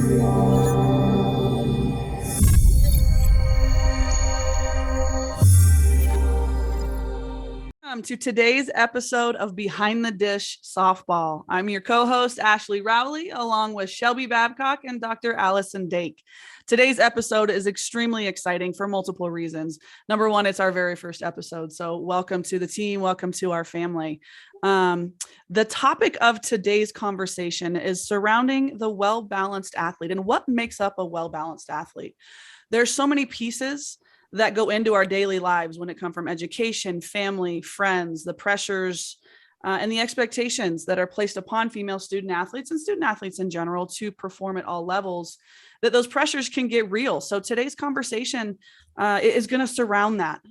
Welcome to today's episode of Behind the Dish Softball. I'm your co-host, Ashlie Rowley, along with Shelby Babcock and Dr. Allison Dake. Today's episode is extremely exciting for multiple reasons. Number one, it's our very first episode. So welcome to the team. Welcome to our family. The topic of today's conversation is surrounding the well-balanced athlete and what makes up a well-balanced athlete. There's so many pieces that go into our daily lives when it comes from education, family, friends, the pressures, and the expectations that are placed upon female student athletes and student athletes in general to perform at all levels, that those pressures can get real. So today's conversation is going to surround that.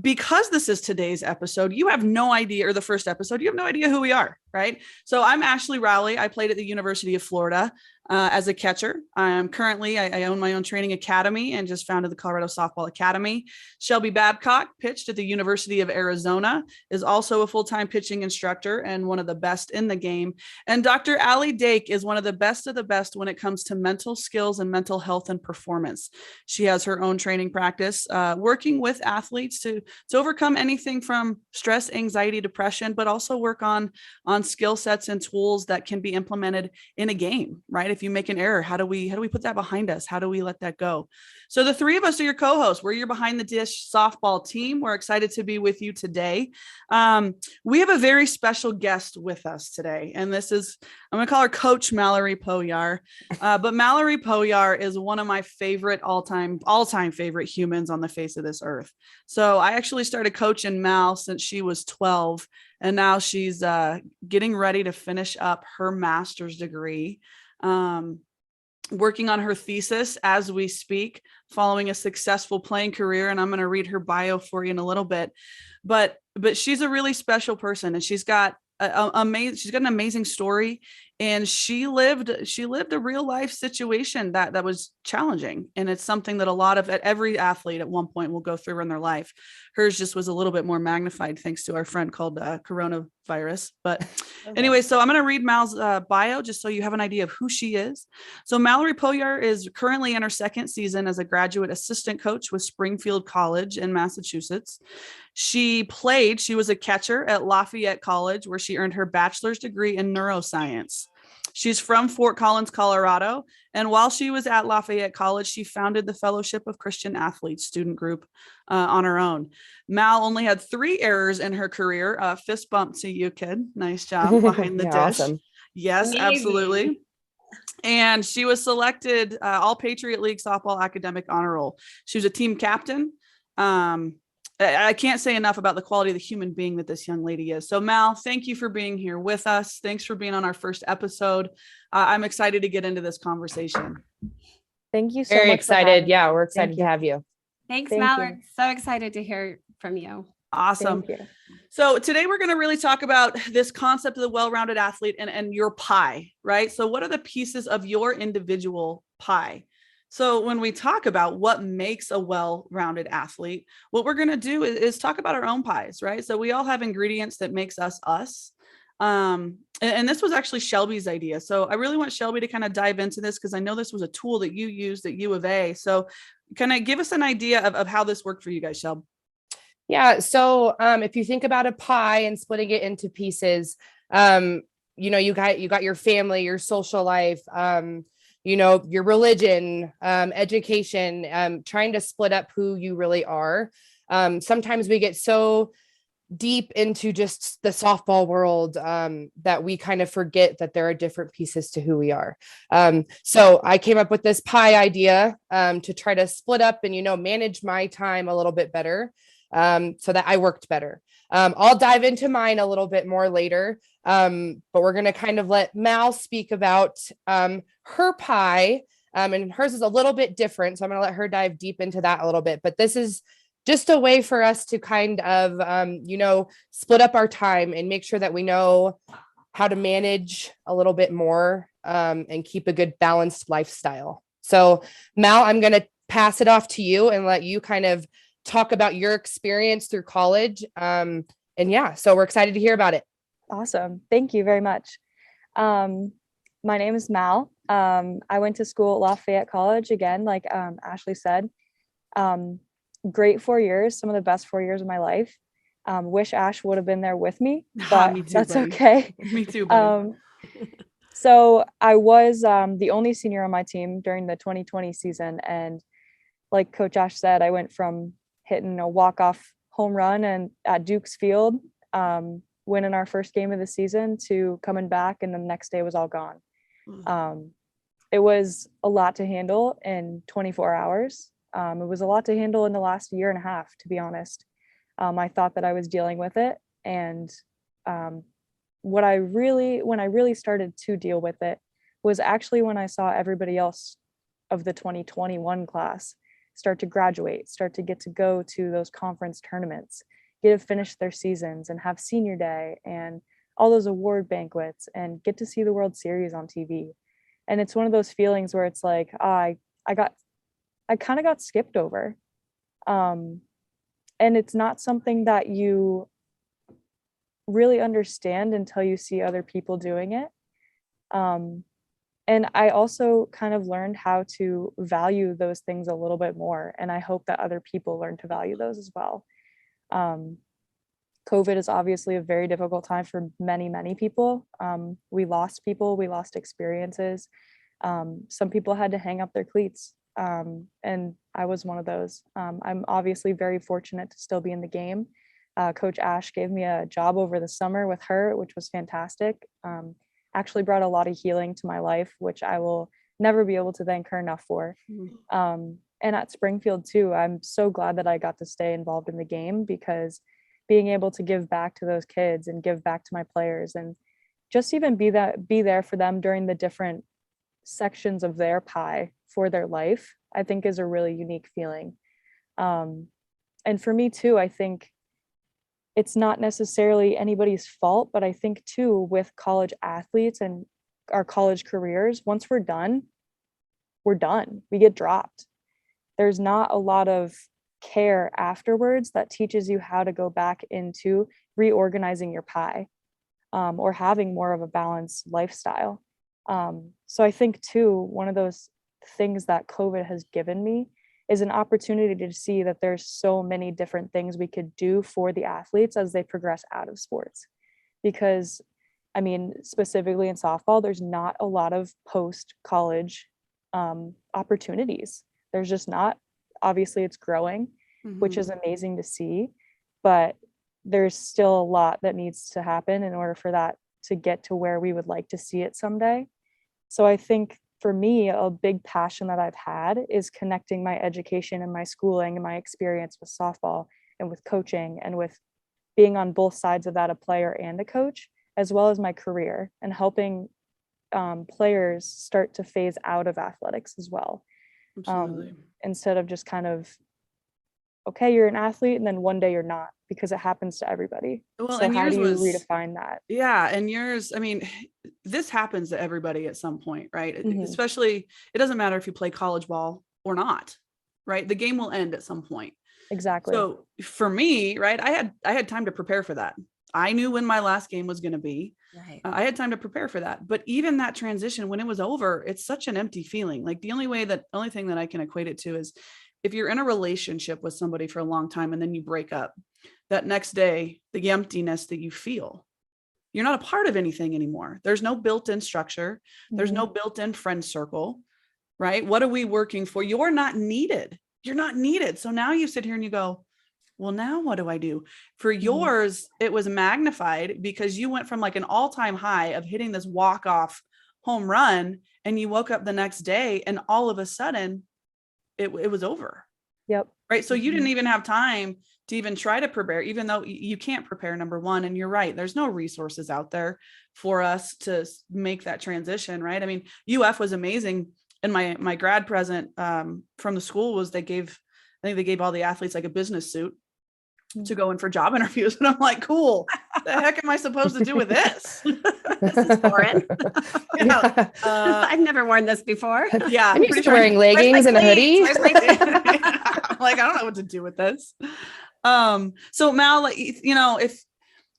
Because this is today's episode, you have no idea, or the first episode, you have no idea who we are, right? So I'm Ashlie Rowley. I played at the University of Florida as a catcher. I'm currently, I own my own training academy and just founded the Colorado Softball Academy. Shelby Babcock pitched at the University of Arizona, is also a full-time pitching instructor and one of the best in the game. And Dr. Allie Dake is one of the best when it comes to mental skills and mental health and performance. She has her own training practice, working with athletes to overcome anything from stress, anxiety, depression, but also work on skill sets and tools that can be implemented in a game, right? If you make an error, how do we put that behind us? How do we let that go? So the three of us are your co-hosts. We're your Behind the Dish softball team. We're excited to be with you today. We have a very special guest with us today, and this is, I'm going to call her Coach Malori Pojar. But Malori Pojar is one of my favorite all-time favorite humans on the face of this earth. So I actually started coaching Mal since she was 12, and now she's getting ready to finish up her master's degree, working on her thesis as we speak, following a successful playing career. And I'm going to read her bio for you in a little bit, but she's a really special person, and she's got an amazing story. And she lived a real life situation that was challenging. And it's something that every athlete at one point will go through in their life. Hers just was a little bit more magnified thanks to our friend called coronavirus. But anyway, so I'm going to read Mal's bio just so you have an idea of who she is. So Malori Pojar is currently in her second season as a graduate assistant coach with Springfield College in Massachusetts. She was a catcher at Lafayette College, where she earned her bachelor's degree in neuroscience. She's from Fort Collins, Colorado. And while she was at Lafayette College, she founded the Fellowship of Christian Athletes student group on her own. Mal only had 3 errors in her career. Fist bump to you, kid. Nice job behind the dish. Awesome. Yes, absolutely. And she was selected All Patriot League Softball Academic Honor Roll. She was a team captain. I can't say enough about the quality of the human being that this young lady is. So Mal, thank you for being here with us. Thanks for being on our first episode. I'm excited to get into this conversation. Thank you so Very much. excited. Yeah, we're excited to have you. Thanks, Thank Mal. you. We're so excited to hear from you. Awesome. Thank you. So today we're going to really talk about this concept of the well-rounded athlete and your pie, right? So what are the pieces of your individual pie? So when we talk about what makes a well-rounded athlete, what we're going to do is talk about our own pies, right? So we all have ingredients that makes us us. And this was actually Shelby's idea. So I really want Shelby to kind of dive into this, because I know this was a tool that you used at U of A. So kind of give us an idea of how this worked for you guys, Shelby. Yeah. So if you think about a pie and splitting it into pieces, you got your family, your social life, your religion, education, trying to split up who you really are. Sometimes we get so deep into just the softball world that we kind of forget that there are different pieces to who we are. So I came up with this pie idea to try to split up and, manage my time a little bit better so that I worked better. I'll dive into mine a little bit more later, but we're going to kind of let Mal speak about her pie, and hers is a little bit different. So I'm going to let her dive deep into that a little bit, but this is just a way for us to kind of, split up our time and make sure that we know how to manage a little bit more and keep a good balanced lifestyle. So Mal, I'm going to pass it off to you and let you kind of talk about your experience through college. So we're excited to hear about it. Awesome. Thank you very much. My name is Mal. I went to school at Lafayette College again, like Ashlie said. Great 4 years, some of the best 4 years of my life. Wish Ash would have been there with me, but Me too, that's buddy. okay. Me too, buddy. So I was the only senior on my team during the 2020 season. And like Coach Ash said, I went from hitting a walk-off home run and at Duke's Field, winning our first game of the season, to coming back and the next day was all gone. It was a lot to handle in 24 hours. It was a lot to handle in the last year and a half, to be honest. I thought that I was dealing with it. And when I really started to deal with it was actually when I saw everybody else of the 2021 class start to graduate, start to get to go to those conference tournaments, get to finish their seasons and have senior day and all those award banquets and get to see the World Series on TV. And it's one of those feelings where it's like, I kind of got skipped over. And it's not something that you really understand until you see other people doing it. And I also kind of learned how to value those things a little bit more. And I hope that other people learn to value those as well. COVID is obviously a very difficult time for many, many people. We lost people, we lost experiences. Some people had to hang up their cleats. And I was one of those. I'm obviously very fortunate to still be in the game. Coach Ash gave me a job over the summer with her, which was fantastic. Actually brought a lot of healing to my life, which I will never be able to thank her enough for. And at Springfield too, I'm so glad that I got to stay involved in the game, because being able to give back to those kids and give back to my players and just even be there for them during the different sections of their pie for their life, I think is a really unique feeling. And for me too, I think it's not necessarily anybody's fault, but I think too, with college athletes and our college careers, once we're done, we get dropped. There's not a lot of care afterwards that teaches you how to go back into reorganizing your pie, or having more of a balanced lifestyle. So I think too, one of those things that COVID has given me is an opportunity to see that there's so many different things we could do for the athletes as they progress out of sports. Because I mean, specifically in softball, there's not a lot of post-college opportunities. There's just not. Obviously it's growing, which is amazing to see, but there's still a lot that needs to happen in order for that to get to where we would like to see it someday. So I think for me, a big passion that I've had is connecting my education and my schooling and my experience with softball and with coaching and with being on both sides of that, a player and a coach, as well as my career, and helping players start to phase out of athletics as well. Instead of just kind of, okay, you're an athlete and then one day you're not, because it happens to everybody. Well, so and how do you yours was, redefine that? Yeah. And yours, I mean, this happens to everybody at some point, right? Especially, it doesn't matter if you play college ball or not, right? The game will end at some point. Exactly. So for me, right, I had time to prepare for that. I knew when my last game was going to be. Right. I had time to prepare for that. But even that transition, when it was over, it's such an empty feeling. Like the only thing that I can equate it to is if you're in a relationship with somebody for a long time and then you break up, that next day, the emptiness that you feel, you're not a part of anything anymore. There's no built-in structure. There's no built-in friend circle, right? What are we working for? You're not needed. You're not needed. So now you sit here and you go, well, now what do I do? For yours, it was magnified because you went from like an all-time high of hitting this walk-off home run, and you woke up the next day and all of a sudden it was over. Yep. Right. So you didn't even have time to even try to prepare, even though you can't prepare, number one. And you're right. There's no resources out there for us to make that transition. Right. I mean, UF was amazing. And my grad present from the school was I think they gave all the athletes like a business suit to go in for job interviews. And I'm like, cool, the heck am I supposed to do with this? This is foreign. I've never worn this before. Yeah. I'm used to wearing leggings and a hoodie. I'm like, I don't know what to do with this. So Mal, like,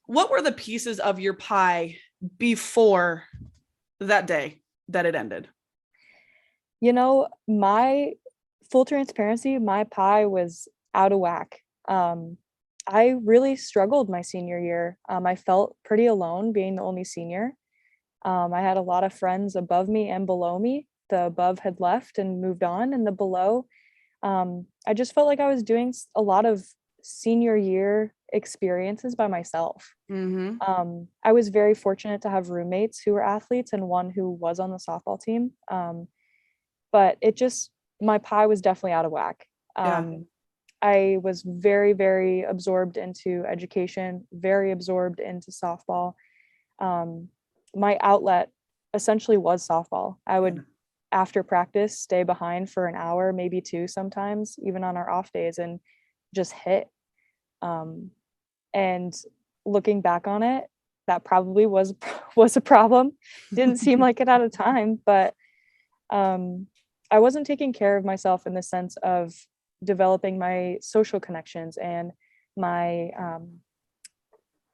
what were the pieces of your pie before that day that it ended? My full transparency, my pie was out of whack. I really struggled my senior year. I felt pretty alone being the only senior. I had a lot of friends above me and below me. The above had left and moved on, and the below, I just felt like I was doing a lot of senior year experiences by myself. I was very fortunate to have roommates who were athletes and one who was on the softball team. But my pie was definitely out of whack. I was very, very absorbed into education, very absorbed into softball. My outlet essentially was softball. I would, after practice, stay behind for an hour, maybe two sometimes, even on our off days, and just hit. And looking back on it, that probably was a problem. Didn't seem like it at a time, but I wasn't taking care of myself in the sense of developing my social connections and my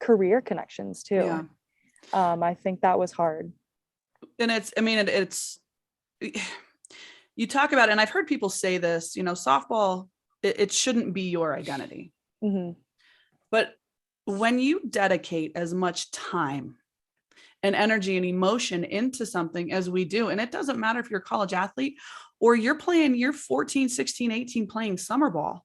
career connections too. I think that was hard. And it's you talk about it, and I've heard people say this, softball, it shouldn't be your identity. But when you dedicate as much time and energy and emotion into something as we do, and it doesn't matter if you're a college athlete or you're 14, 16, 18 playing summer ball.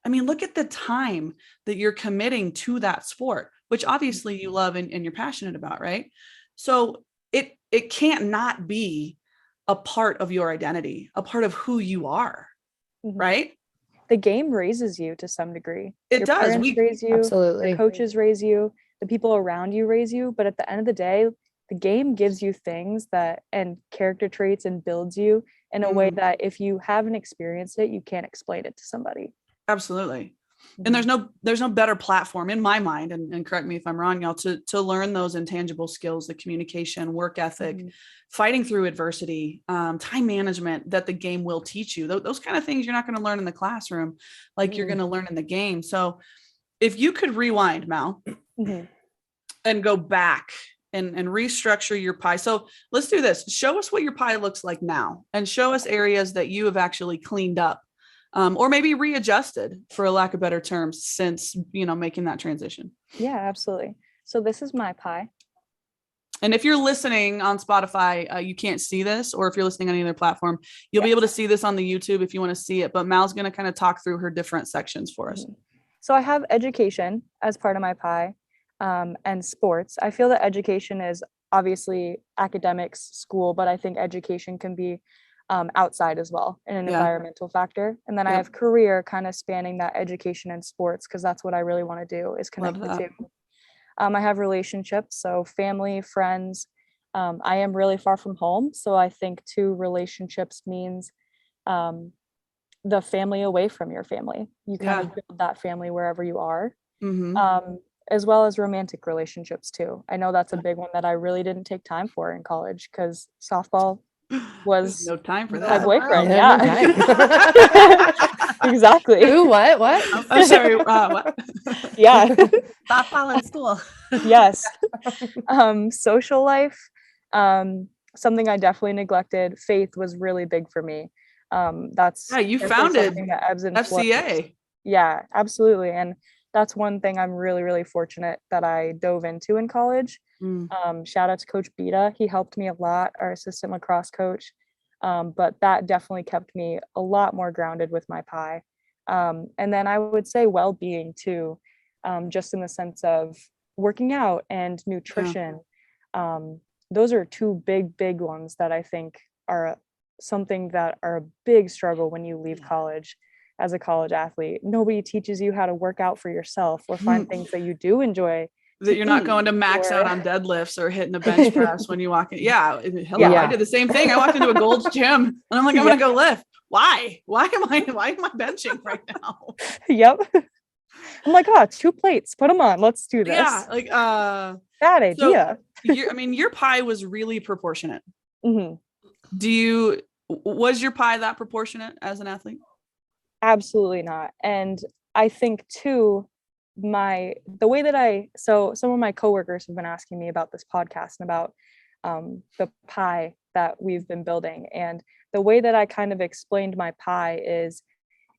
I mean, look at the time that you're committing to that sport, which obviously you love and you're passionate about, right? So it can't not be a part of your identity, a part of who you are, right? The game raises you to some degree. It does. We raise you. Absolutely. The coaches raise you. The people around you raise you. But at the end of the day, the game gives you things and character traits and builds you in a way that if you haven't experienced it, you can't explain it to somebody. Absolutely. And there's no better platform in my mind, and correct me if I'm wrong, y'all, to learn those intangible skills, the communication, work ethic, fighting through adversity, time management that the game will teach you. Those kind of things you're not going to learn in the classroom like you're going to learn in the game. So if you could rewind, Mal, and go back and restructure your pie. So let's do this. Show us what your pie looks like now, and show us areas that you have actually cleaned up. Or maybe readjusted, for a lack of better terms, since, making that transition. Yeah, absolutely. So this is my pie. And if you're listening on Spotify, you can't see this, or if you're listening on any other platform, you'll be able to see this on the YouTube if you want to see it. But Mal's going to kind of talk through her different sections for us. So I have education as part of my pie, and sports. I feel that education is obviously academics, school, but I think education can be outside as well, in an environmental factor. And then I have career kind of spanning that education and sports, because that's what I really want to do, is connect the two. I have relationships, so family, friends. I am really far from home, so I think two relationships means the family away from your family. You kind of build that family wherever you are. As well as romantic relationships too. I know that's a big one that I really didn't take time for in college, because softball was no time for that. My boyfriend, No exactly. Ooh, what? I'm sorry. What? Yeah. Softball in school. Yes. Social life, something I definitely neglected. Faith was really big for me. That's you founded FCA. Yeah, absolutely. And that's one thing I'm really, really fortunate that I dove into in college. Shout out to Coach Beta. He helped me a lot, our assistant lacrosse coach. But that definitely kept me a lot more grounded with my pie. And then I would say well-being too, just in the sense of working out and nutrition. Those are two big ones that I think are something that are a big struggle when you leave college as a college athlete. Nobody teaches you how to work out for yourself or find things that you do enjoy. That you're not going to max out on deadlifts or hitting a bench press when you walk in. Hello. I did the same thing. I walked into a Gold's gym and I'm like, I'm going to go lift. Why am I benching right now? Yep. I'm like, 2 plates, put them on. Let's do this. Yeah. Bad idea. Your pie was really proportionate. Was your pie that proportionate as an athlete? Absolutely not. And I think too, some of my coworkers have been asking me about this podcast and about the pie that we've been building. And the way that I kind of explained my pie is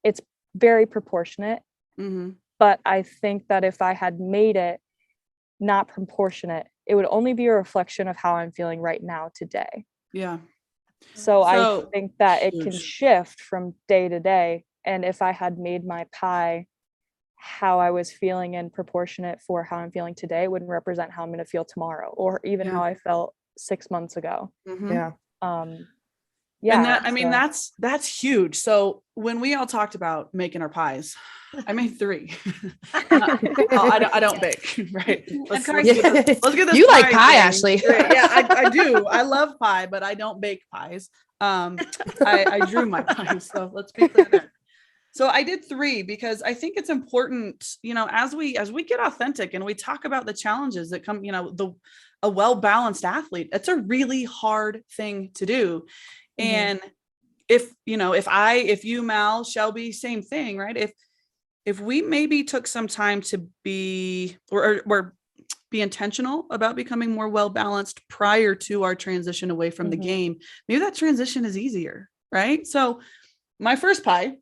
it's very proportionate. Mm-hmm. But I think that if I had made it not proportionate, it would only be a reflection of how I'm feeling right now today. Yeah. So I So think that it can huge. shift from day to day. And if I had made my pie how I was feeling and proportionate for how I'm feeling today, it wouldn't represent how I'm going to feel tomorrow, or even Yeah. how I felt 6 months ago. Mhm. Yeah. Yeah. And that, I mean, so- that's huge. So when we all talked about making our pies, I made 3. I don't bake, right? Let's get this You like pie, thing Ashley. straight. Yeah, I do. I love pie, but I don't bake pies. I drew my pies, so let's be clear there. So I did 3 because I think it's important, you know, as we get authentic and we talk about the challenges that come, you know, a well-balanced athlete, it's a really hard thing to do. Mhm. And if you, Mal, Shelby, same thing, right? If we maybe took some time to be or be intentional about becoming more well-balanced prior to our transition away from the Mhm. game, maybe that transition is easier, right? So my first pie,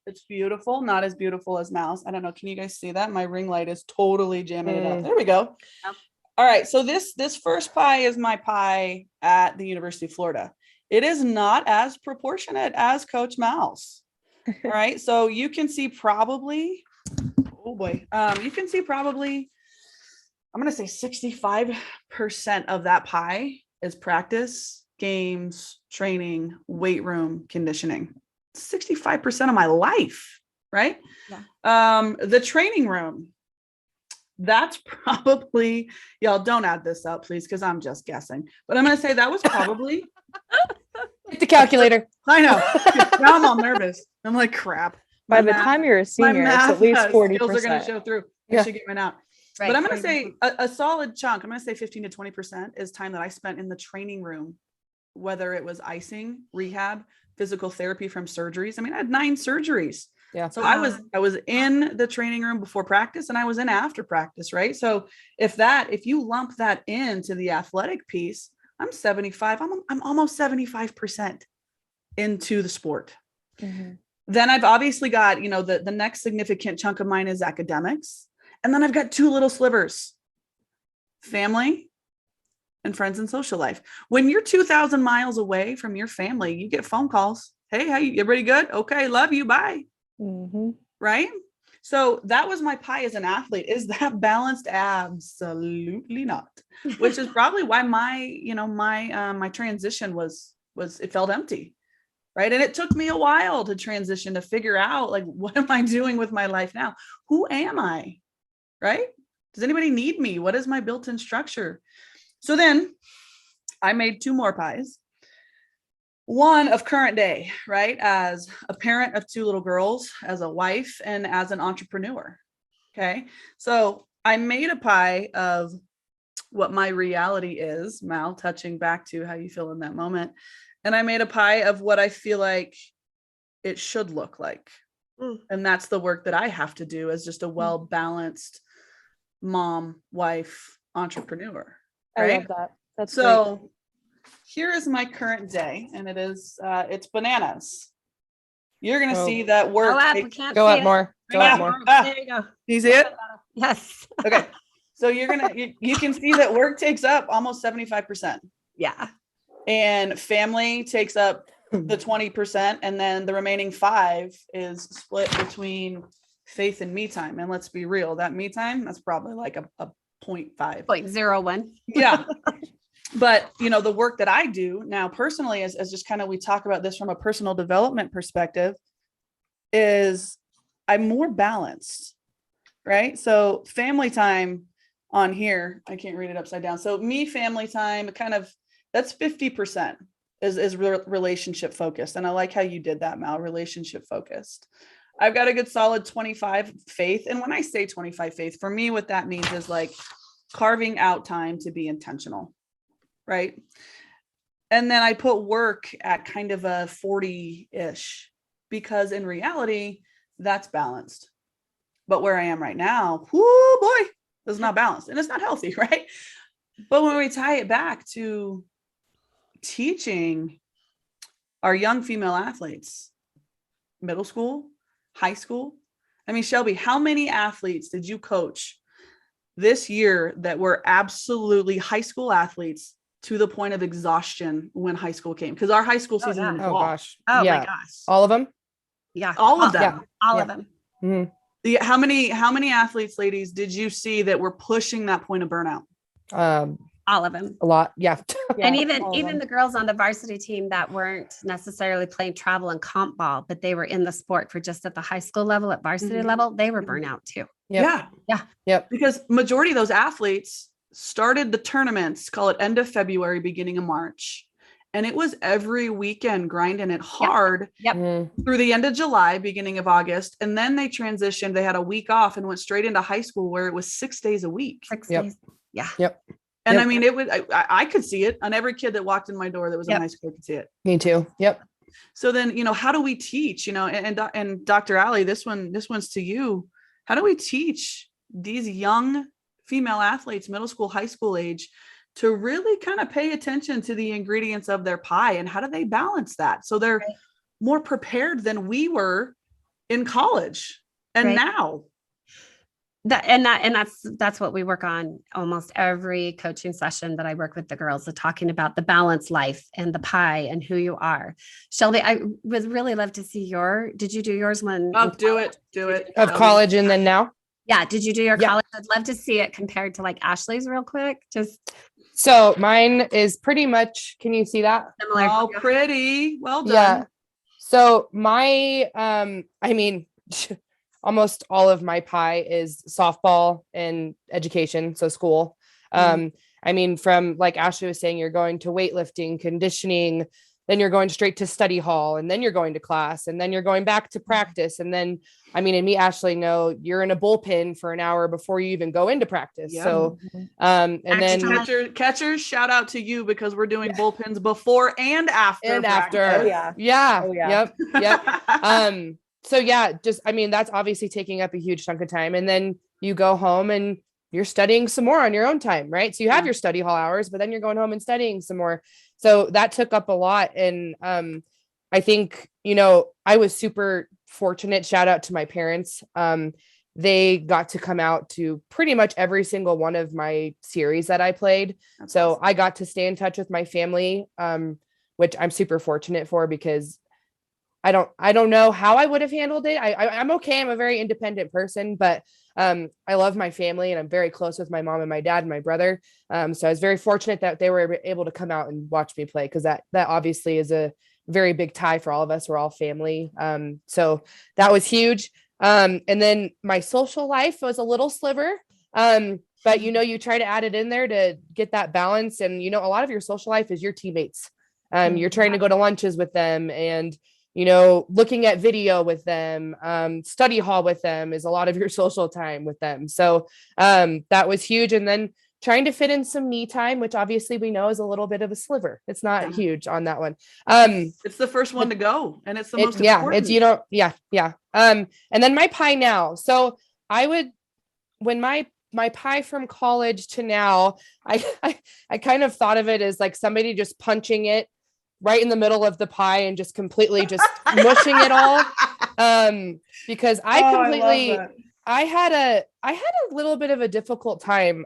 it's beautiful, not as beautiful as Mal's. I don't know. Can you guys see that? My ring light is totally jamming it up. There we go. Yep. All right. So this first pie is my pie at the University of Florida. It is not as proportionate as Coach Mal's. All right. So you can see probably, I'm going to say 65% of that pie is practice, games, training, weight room, conditioning. 65% of my life, right? Yeah. The training room, that's probably, y'all don't add this up, please, because I'm just guessing. But I'm going to say that was probably. Get the calculator. I know. Now I'm all nervous. I'm like, crap. By the time you're a senior, it's at least 40%. Skills are going to show through. I should get mine out. Right. But I'm going to say a solid chunk, I'm going to say 15 to 20% is time that I spent in the training room, whether it was icing, rehab, physical therapy from surgeries. I mean, I had 9 surgeries. Yeah. So I was in the training room before practice and I was in after practice, right? So if you lump that into the athletic piece, I'm 75, I'm almost 75% into the sport. Mhm. Then I've obviously got, you know, the next significant chunk of mine is academics. And then I've got 2 little slivers, family and friends and social life. When you're 2,000 miles away from your family, you get phone calls. Hey, how you? Everybody good? Okay. Love you. Bye. Mhm. Right. So that was my pie as an athlete. Is that balanced? Absolutely not. Which is probably why my transition was it felt empty. Right. And it took me a while to transition, to figure out, like, what am I doing with my life now? Who am I? Right. Does anybody need me? What is my built-in structure? So then I made 2 more pies. One of current day, right? As a parent of 2 little girls, as a wife, and as an entrepreneur. Okay. So I made a pie of what my reality is, Mal, touching back to how you feel in that moment. And I made a pie of what I feel like it should look like. And that's the work that I have to do as just a well-balanced mom, wife, entrepreneur. Right? I love that. That's so great. Here is my current day, and it is it's bananas. You're gonna Oh. see that work. Go up. We can't Go see up it. more. Go Ah. up more. There you go. You see it? Yes. Okay. So you can see that work takes up almost 75%. Yeah. And family takes up the 20%, and then the remaining 5 is split between faith and me time. And let's be real, that me time, that's probably like a 0.5. 0.01. Yeah. But you know, the work that I do now personally, as just kind of, we talk about this from a personal development perspective, is I'm more balanced, right? So family time on here, I can't read it upside down. So me, family time, kind of, that's 50% is relationship focused. And I like how you did that, Mal, relationship focused. I've got a good solid 25 faith. And when I say 25 faith, for me, what that means is like carving out time to be intentional. Right. And then I put work at kind of a 40-ish, because in reality, that's balanced. But where I am right now, whoo boy, this is not balanced and it's not healthy. Right. But when we tie it back to teaching our young female athletes, middle school, high school, I mean, Shelby, how many athletes did you coach this year that were absolutely high school athletes to the point of exhaustion when high school came? Because our high school season in the fall. Gosh. Oh Yeah. my gosh. All of them? Yeah. All of them. All of them. Mhm. How many athletes, ladies, did you see that were pushing that point of burnout? All of them. A lot. Yeah. And all of even them. the girls on the varsity team that weren't necessarily playing travel and comp ball, but they were in the sport for just at the high school level, at varsity Mhm. level, they were Mhm. burnout too. Yep. Yeah. Yeah. Yep. Because majority of those athletes started the tournaments, call it end of February, beginning of March. And it was every weekend grinding it hard Yep. Mhm. through the end of July, beginning of August. And then they transitioned, they had a week off and went straight into high school where it was 6 days a week. 6 Yep. days. Yeah. Yep. And Yep. I mean, it was, I could see it on every kid that walked in my door that was in Yep. high school, I could see it. Me too. Yep. So then, how do we teach, and Dr. Allie, this one's to you. How do we teach these young female athletes, middle school, high school age, to really kind of pay attention to the ingredients of their pie, and how do they balance that so they're Right. more prepared than we were in college and Right. now? That's what we work on almost every coaching session that I work with the girls, talking about the balanced life and the pie and who you are. Shelby, I would really love to see did you do yours when? Oh, do it. Of college and then now. Yeah. Did you do your Yeah. college? I'd love to see it compared to like Ashley's real quick. Just So mine is pretty much, can you see that? similar. Oh, pretty. Well done. Yeah. So my, I mean, almost all of my pie is softball and education. So school. I mean, from like Ashley was saying, you're going to weightlifting, conditioning, then you're going straight to study hall, and then you're going to class, and then you're going back to practice. And then, I mean, and me, Ashley, know you're in a bullpen for an hour before you even go into practice. Yeah. So, and then Catchers, shout out to you, because we're doing bullpens before and after. and after, practice. Oh, yeah. yeah, Oh, yeah. yep. So yeah, just, I mean, that's obviously taking up a huge chunk of time. And then you go home and you're studying some more on your own time, right? So you have your study hall hours, but then you're going home and studying some more. So that took up a lot. And I think, I was super fortunate. Shout out to my parents. They got to come out to pretty much every single one of my series that I played. That's So awesome. I got to stay in touch with my family, which I'm super fortunate for, because I don't know how I would have handled it. I'm okay. I'm a very independent person, but I love my family, and I'm very close with my mom and my dad and my brother. So I was very fortunate that they were able to come out and watch me play, because that obviously is a very big tie for all of us. We're all family. So that was huge. And then my social life was a little sliver. But you try to add it in there to get that balance. And a lot of your social life is your teammates. You're trying to go to lunches with them, and looking at video with them, study hall with them is a lot of your social time with them. So that was huge. And then trying to fit in some me time, which obviously we know is a little bit of a sliver. It's not huge on that one. It's the first one to go, and it's the most important. Yeah. And then my pie now. So when my pie from college to now, I kind of thought of it as like somebody just punching it right in the middle of the pie and just completely just mushing it all. Because I had a little bit of a difficult time,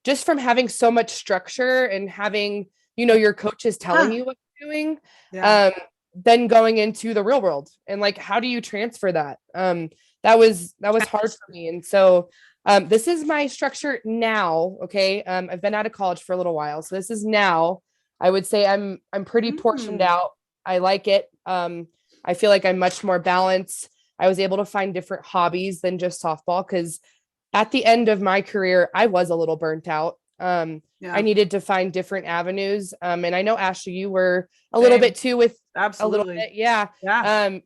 just from having so much structure and having, your coaches telling you what you're doing, then going into the real world, and like, how do you transfer that? That was hard for me. And so, this is my structure now. Okay. I've been out of college for a little while. So this is now. I would say I'm pretty portioned out. I like it. I feel like I'm much more balanced. I was able to find different hobbies than just softball, because at the end of my career, I was a little burnt out. I needed to find different avenues. And I know, Ashley, you were a little bit too with Absolutely. a little bit. Yeah.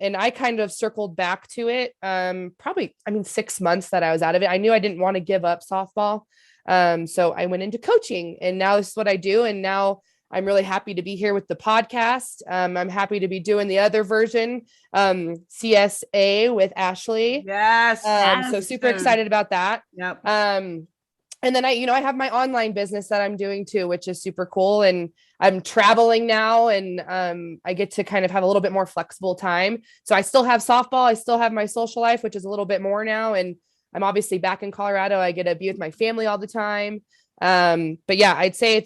And I kind of circled back to it. Probably, 6 months that I was out of it. I knew I didn't want to give up softball. So I went into coaching, and now this is what I do. And now I'm really happy to be here with the podcast. I'm happy to be doing the other version, CSA with Ashley. Yes. So super excited about that. Yep. And then I have my online business that I'm doing too, which is super cool. And I'm traveling now, and I get to kind of have a little bit more flexible time. So I still have softball. I still have my social life, which is a little bit more now. And I'm obviously back in Colorado. I get to be with my family all the time. But yeah, I'd say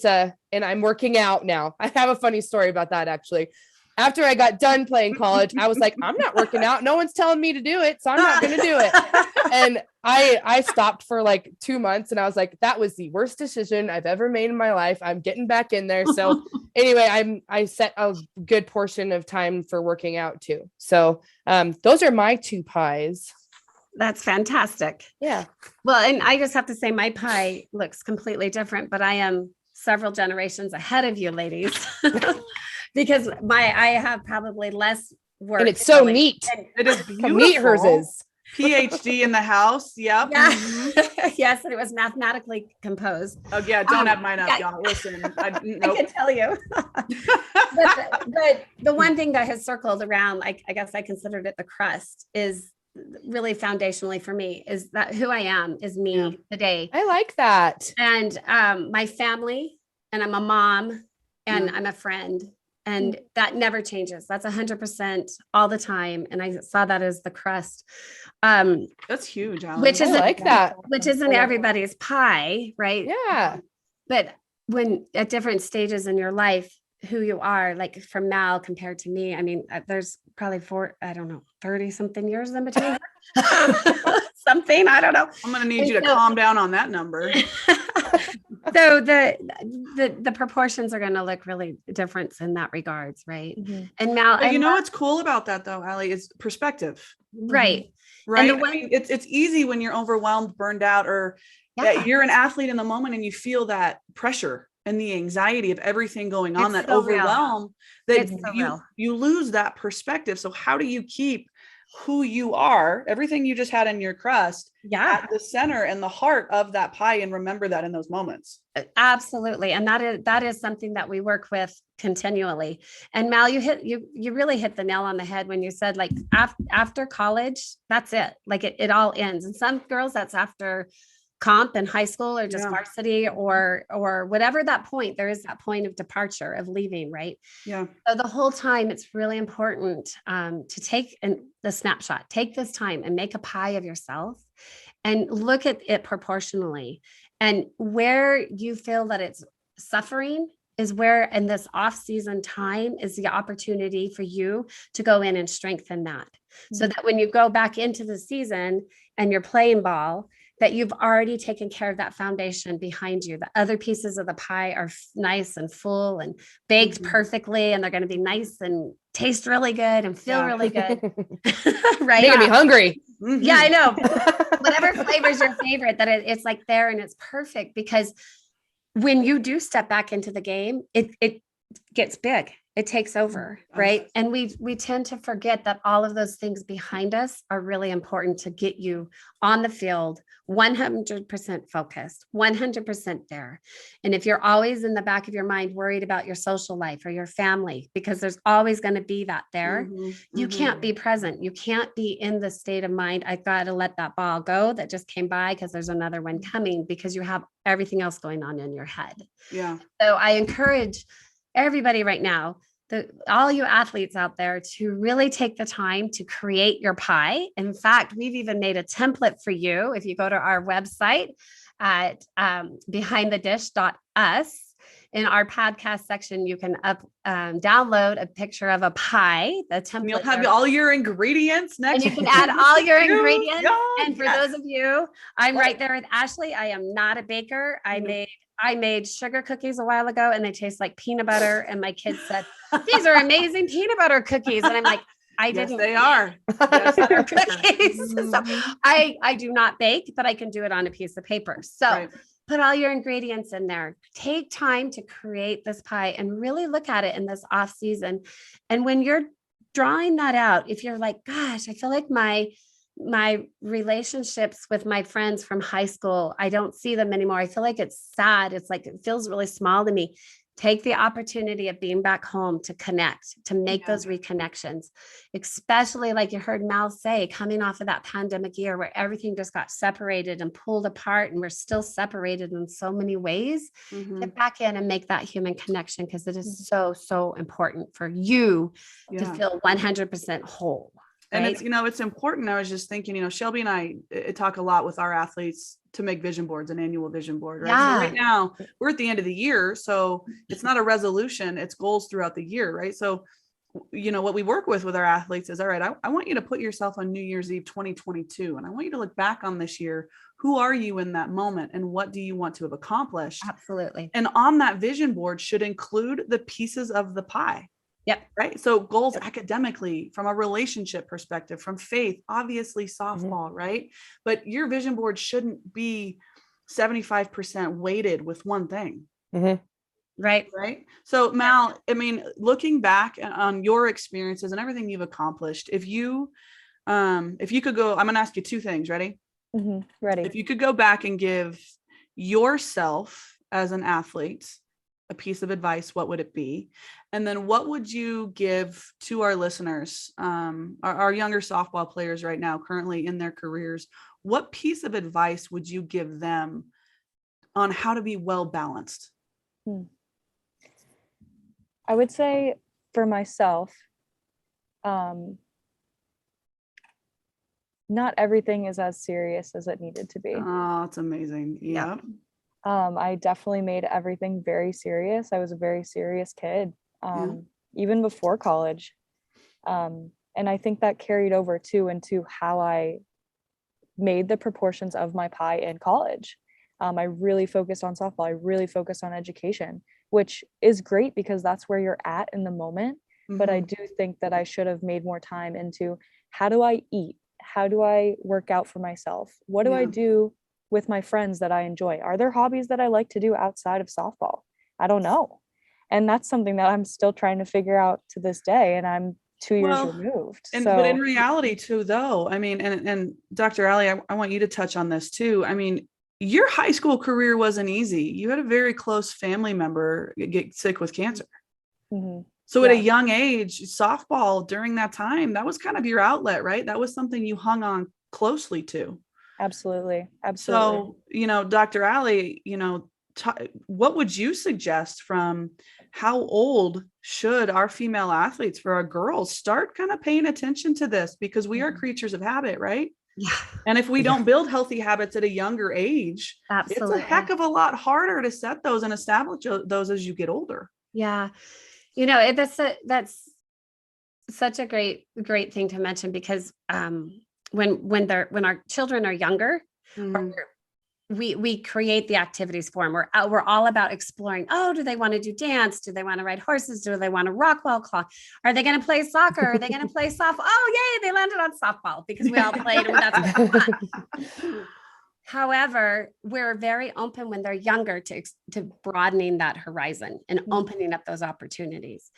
and I'm working out now. I have a funny story about that, actually. After I got done playing college, I was like, I'm not working out. No one's telling me to do it, so I'm not going to do it. And I stopped for like 2 months, and I was like, that was the worst decision I've ever made in my life. I'm getting back in there. So anyway, I set a good portion of time for working out too. So those are my 2 pies. That's fantastic. Yeah. Well, and I just have to say my pie looks completely different, but I am several generations ahead of you ladies because I have probably less work. And it's so neat. It is beautiful. How neat hers is. PhD in the house. Yep. Yeah. Mm-hmm. Yes, and it was mathematically composed. Oh yeah, don't have mine up, y'all. Listen, I can tell you. but the one thing that has circled around, I guess I considered it the crust, is really foundationally for me, is that who I am is me today. I like that. And my family, and I'm a mom, and I'm a friend. And that never changes. That's 100% all the time. And I saw that as the crust. That's huge, Allie. Which isn't like that. Which isn't everybody's pie, right? Yeah. But when at different stages in your life, who you are, like from Mal compared to me, I mean, there's probably 30 something years in between. Something, I don't know. I'm going to need you to calm down on that number. So the proportions are going to look really different in that regards, right? Mm-hmm. And Mal, but you know what's cool about that though, Allie, is perspective. Right. Right. I mean, it's easy when you're overwhelmed, burned out, or you're an athlete in the moment and you feel that pressure and the anxiety of everything going on, that overwhelm, that you lose that perspective. So how do you keep who you are, everything you just had in your crust, at the center and the heart of that pie, and remember that in those moments? Absolutely. And that is something that we work with continually. And Mal, you really hit the nail on the head when you said, like, after college, that's it. Like it all ends. And some girls, that's after comp in high school, or just varsity, or whatever that point, there is that point of departure, of leaving, right? Yeah. So the whole time, it's really important to take the snapshot, take this time and make a pie of yourself and look at it proportionally. And where you feel that it's suffering is where, in this off-season time, is the opportunity for you to go in and strengthen that. So that when you go back into the season and you're playing ball, that you've already taken care of that foundation behind you. The other pieces of the pie are nice and full and baked perfectly, and they're going to be nice and taste really good and feel really good. Right? Making me hungry. Yeah, I know. Whatever flavor is your favorite, that it's like there and it's perfect, because when you do step back into the game, it gets big. It takes over, right? And we tend to forget that all of those things behind us are really important to get you on the field, 100% focused, 100% there. And if you're always in the back of your mind worried about your social life or your family, because there's always going to be that there, you can't be present. You can't be in the state of mind, I got to let that ball go that just came by because there's another one coming, because you have everything else going on in your head. Yeah. So I encourage everybody right now, all you athletes out there, to really take the time to create your pie. In fact, we've even made a template for you. If you go to our website at behindthedish.us, in our podcast section, you can download a picture of a pie, the template. You'll have all your ingredients next. And you can add all your ingredients. And for those of you, I'm right there with Ashlie. I am not a baker. I made sugar cookies a while ago, and they taste like peanut butter. And my kids said, "These are amazing peanut butter cookies." And I'm like, Yes, they are. Yes, they're cookies. So I do not bake, but I can do it on a piece of paper. So put all your ingredients in there. Take time to create this pie and really look at it in this off season. And when you're drawing that out, if you're like, gosh, I feel like my relationships with my friends from high school, I don't see them anymore, I feel like it's sad, it's like, it feels really small to me. Take the opportunity of being back home to connect, to make those reconnections, especially like you heard Mal say, coming off of that pandemic year where everything just got separated and pulled apart, and we're still separated in so many ways. Get back in and make that human connection, because it is so, so important for you to feel 100% whole. And right? it's, it's important. I was just thinking, Shelby and I talk a lot with our athletes to make vision boards, an annual vision board, right? So right now we're at the end of the year. So it's not a resolution, it's goals throughout the year, right? So, what we work with our athletes is, all right, I want you to put yourself on New Year's Eve, 2022. And I want you to look back on this year. Who are you in that moment? And what do you want to have accomplished? Absolutely. And on that vision board should include the pieces of the pie. Yep. Right. So goals academically, from a relationship perspective, from faith, obviously softball, right? But your vision board shouldn't be 75% weighted with one thing. Right. Right. So Mal, I mean, looking back on your experiences and everything you've accomplished, if you could go, I'm going to ask you two things. Ready? Ready. If you could go back and give yourself as an athlete a piece of advice, what would it be? And then what would you give to our listeners, our younger softball players right now, currently in their careers? What piece of advice would you give them on how to be well balanced? I would say for myself, not everything is as serious as it needed to be. Oh, it's amazing. Yeah. I definitely made everything very serious. I was a very serious kid, even before college. And I think that carried over too into how I made the proportions of my pie in college. I really focused on softball. I really focused on education, which is great because that's where you're at in the moment. But I do think that I should have made more time into, how do I eat? How do I work out for myself? What do I do with my friends that I enjoy? Are there hobbies that I like to do outside of softball? I don't know. And that's something that I'm still trying to figure out to this day. And I'm 2 years removed. But in reality too, though, I mean, and Dr. Alley, I want you to touch on this too. I mean, your high school career wasn't easy. You had a very close family member get sick with cancer. So at a young age, softball during that time, that was kind of your outlet, right? That was something you hung on closely to. Absolutely. So, Dr. Alley, what would you suggest from how old should our female athletes, for our girls, start kind of paying attention to this? Because we are creatures of habit, right? Yeah. And if we don't build healthy habits at a younger age, Absolutely, it's a heck of a lot harder to set those and establish those as you get older. Yeah. That's such a great thing to mention, because when our children are younger, we create the activities for them. We're all about exploring. Oh, do they want to do dance? Do they want to ride horses? Do they want to rock wall clock? Are they going to play soccer? Are they going to play softball? Oh, yay, they landed on softball because we all played and that's fun. However, we're very open when they're younger to broadening that horizon and opening up those opportunities.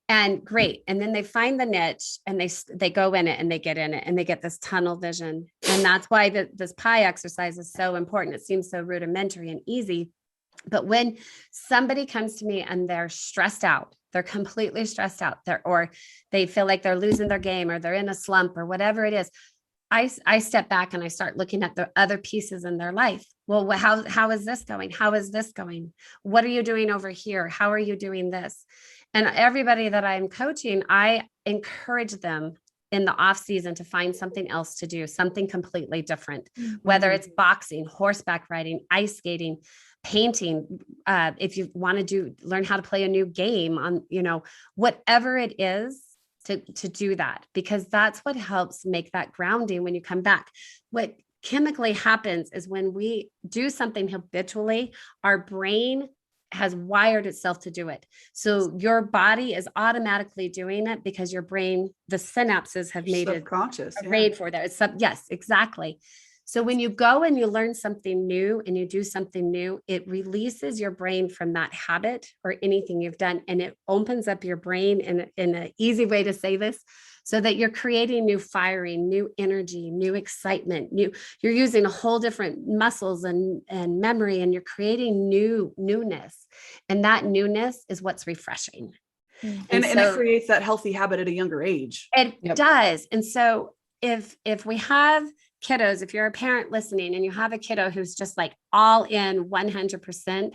And great. And then they find the niche and they go in it and they get in it and they get this tunnel vision. And that's why this pie exercise is so important. It seems so rudimentary and easy. But when somebody comes to me and they're stressed out, they're completely stressed out, or they feel like they're losing their game, or they're in a slump, or whatever it is, I step back and I start looking at the other pieces in their life. Well, how is this going? How is this going? What are you doing over here? How are you doing this? And everybody that I'm coaching, I encourage them in the off season to find something else to do, something completely different, whether it's boxing, horseback riding, ice skating, painting. If you want to learn how to play a new game on, whatever it is, to do that, because that's what helps make that grounding when you come back. What chemically happens is when we do something habitually, our brain has wired itself to do it. So your body is automatically doing it because your brain, the synapses have made it subconscious, arrayed for that. Yes, exactly. So when you go and you learn something new and you do something new, it releases your brain from that habit or anything you've done. And it opens up your brain in an easy way to say this, so that you're creating new firing, new energy, new excitement, you're using a whole different muscles and memory, and you're creating newness. And that newness is what's refreshing. And it creates that healthy habit at a younger age. It does. And so if we have kiddos, if you're a parent listening and you have a kiddo who's just like all in 100%,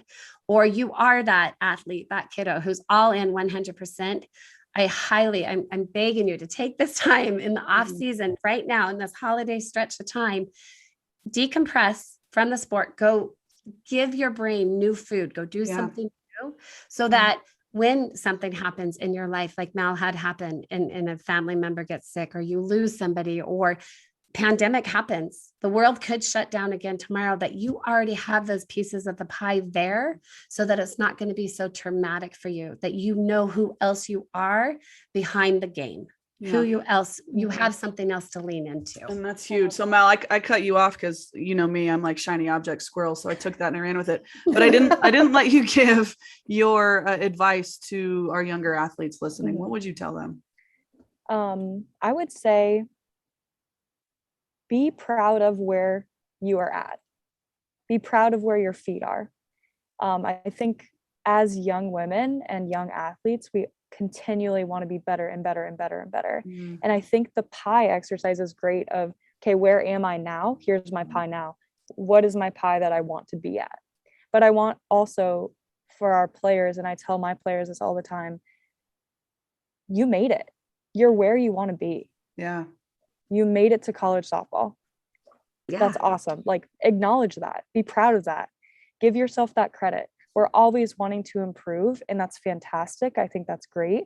or you are that athlete, that kiddo who's all in 100%, I'm begging you to take this time in the off season right now, in this holiday stretch of time, decompress from the sport, go give your brain new food, go do something new, so that when something happens in your life, like Mal had happen, and a family member gets sick, or you lose somebody, or pandemic happens, the world could shut down again tomorrow, that you already have those pieces of the pie there, so that it's not going to be so traumatic for you, that you know who else you are behind the game, who you have something else to lean into. And that's huge. So Mal, I cut you off because you know me, I'm like shiny object squirrel. So I took that and I ran with it, but I didn't let you give your advice to our younger athletes listening. What would you tell them? I would say, be proud of where you are at. Be proud of where your feet are. I think as young women and young athletes, we continually want to be better and better and better and better. And I think the pie exercise is great of, okay, where am I now? Here's my pie now. What is my pie that I want to be at? But I want also for our players, and I tell my players this all the time, you made it. You're where you want to be. Yeah. You made it to college softball. Yeah. That's awesome. Like, acknowledge that. Be proud of that. Give yourself that credit. We're always wanting to improve, and that's fantastic. I think that's great.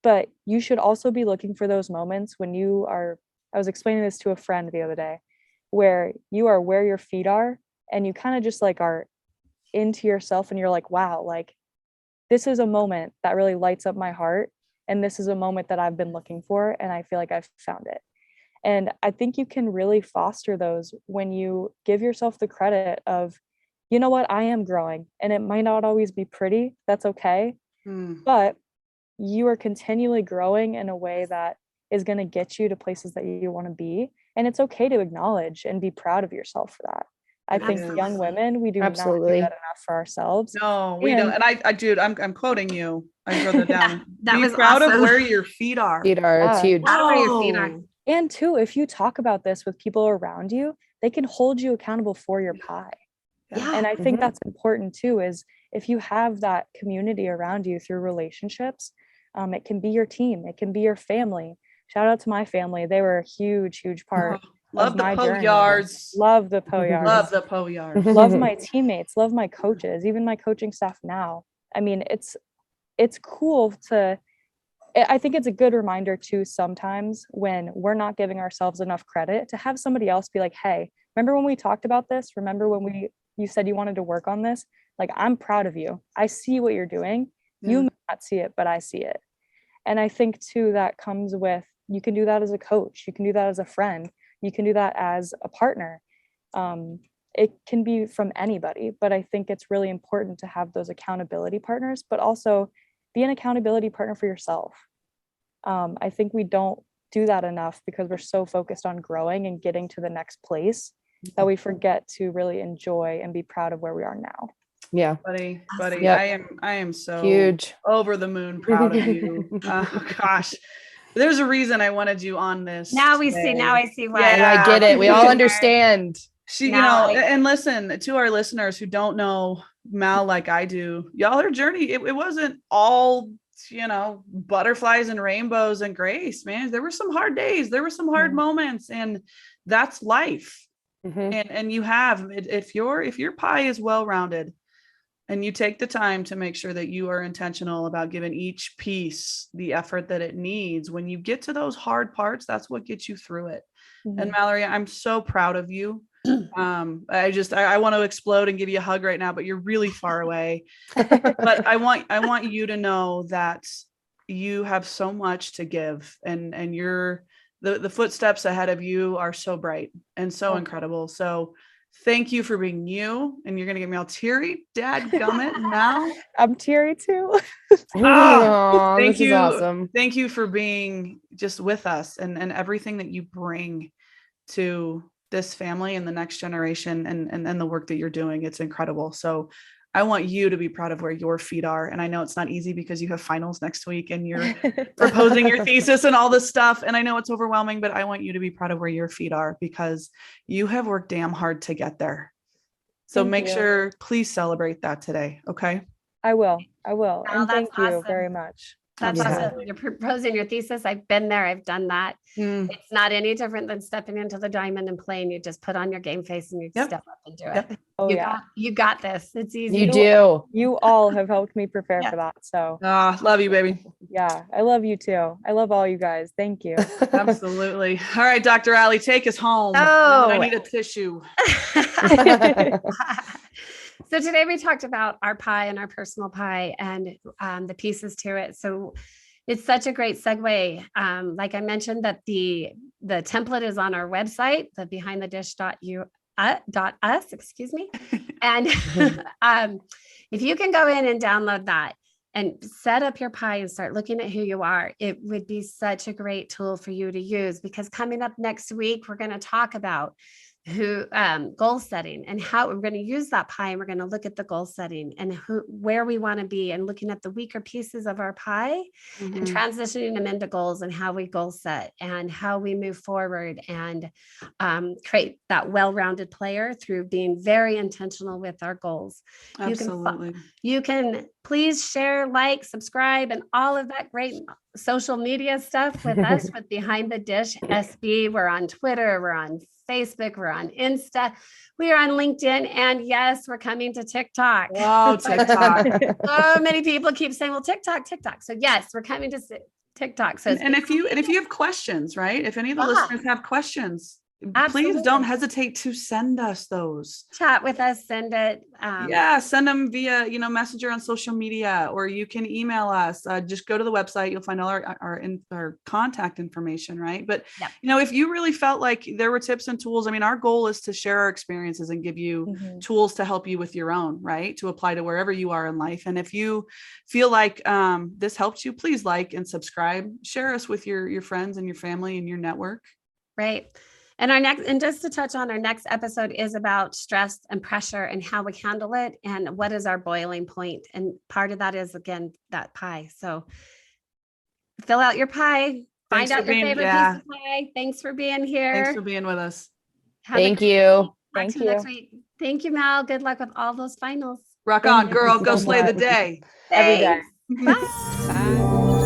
But you should also be looking for those moments when you are, I was explaining this to a friend the other day, where you are where your feet are, and you kind of just like are into yourself, and you're like, wow, like this is a moment that really lights up my heart. And this is a moment that I've been looking for, and I feel like I've found it. And I think you can really foster those when you give yourself the credit of, you know what, I am growing, and it might not always be pretty. That's okay. But you are continually growing in a way that is going to get you to places that you want to be. And it's okay to acknowledge and be proud of yourself for that. I think young women, we do not do that enough for ourselves. No, we don't. And I dude, I'm quoting you. I wrote that down. That be was proud awesome. of where your feet are. It's huge. Proud of where your feet are. And two, if you talk about this with people around you, they can hold you accountable for your pie. Yeah. And I think that's important too, is if you have that community around you through relationships, it can be your team, it can be your family. Shout out to my family. They were a huge part Love the journey. Poyards. Love the Poyards. Love the Poyards. Love my teammates, love my coaches, even my coaching staff now. I mean, it's cool to, I think it's a good reminder too, sometimes when we're not giving ourselves enough credit, to have somebody else be like, hey, remember when we talked about this? Remember when you said you wanted to work on this? Like, I'm proud of you. I see what you're doing. You may not see it, but I see it. And I think too, that comes with, you can do that as a coach. You can do that as a friend. You can do that as a partner. It can be from anybody, but I think it's really important to have those accountability partners, but also be an accountability partner for yourself. I think we don't do that enough because we're so focused on growing and getting to the next place that we forget to really enjoy and be proud of where we are now. Yeah. Buddy, Yep. I am so Huge. over the moon proud of you. Oh gosh. There's a reason I wanted you on this. Now I see why. Yeah. I get it. We all understand. And listen to our listeners who don't know Mal like I do, y'all, her journey, it wasn't all, butterflies and rainbows and grace, man. There were some hard days. There were some hard moments, and that's life. And you have, if your pie is well-rounded and you take the time to make sure that you are intentional about giving each piece the effort that it needs, when you get to those hard parts, that's what gets you through it. And Mallory, I'm so proud of you. I want to explode and give you a hug right now, but you're really far away. But I want you to know that you have so much to give, and you're the footsteps ahead of you are so bright and so incredible. So thank you for being you. And you're going to get me all teary. Dadgummit now. I'm teary too. Oh, Thank this you. is awesome. Thank you for being just with us and everything that you bring to this family and the next generation and the work that you're doing. It's incredible. So I want you to be proud of where your feet are. And I know it's not easy because you have finals next week and you're proposing your thesis and all this stuff. And I know it's overwhelming, but I want you to be proud of where your feet are because you have worked damn hard to get there. So make sure, please celebrate that today. Okay. I will. Wow, And thank that's you awesome. very much. That's Yeah. awesome. You're proposing your thesis. I've been there. I've done that. It's not any different than stepping into the diamond and playing. You just put on your game face and you step up and do it. Oh, You got this. It's easy. You do. You all have helped me prepare for that. So Love you, baby. yeah, I love you too. I love all you guys. Thank you. Absolutely. All right, Dr. Allie, take us home. Oh. I need a tissue. So today we talked about our pie and our personal pie and the pieces to it. So it's such a great segue. Like I mentioned that the template is on our website, the behindthedish.us, excuse me. And if you can go in and download that and set up your pie and start looking at who you are, it would be such a great tool for you to use, because coming up next week, we're going to talk about goal setting and how we're going to use that pie. And we're going to look at the goal setting and where we want to be and looking at the weaker pieces of our pie and transitioning them into goals and how we goal set and how we move forward and create that well-rounded player through being very intentional with our goals. Absolutely. You can please share, like, subscribe, and all of that great social media stuff with us with Behind the Dish SB. We're on Twitter, we're on Facebook, we're on Insta, we are on LinkedIn, and yes, we're coming to TikTok. Oh, TikTok. So many people keep saying, well, TikTok. So yes, we're coming to TikTok. So and if you have questions, right? If any of the listeners have questions, please don't hesitate to send us those. Chat with us, send it. Send them via, Messenger on social media, or you can email us. Just go to the website. You'll find all our contact information, right? But, if you really felt like there were tips and tools, our goal is to share our experiences and give you tools to help you with your own, right? To apply to wherever you are in life. And if you feel like this helped you, please like and subscribe, share us with your friends and your family and your network. Right. And just to touch on, our next episode is about stress and pressure and how we handle it and what is our boiling point. And part of that is, again, that pie. So fill out your pie, find out your favorite piece of pie. Thanks for being here. Thanks for being with us. Thank you. Thank you. Thank you, Mel. Good luck with all those finals. Rock on, girl. Go slay the day. Every day. Bye. Bye.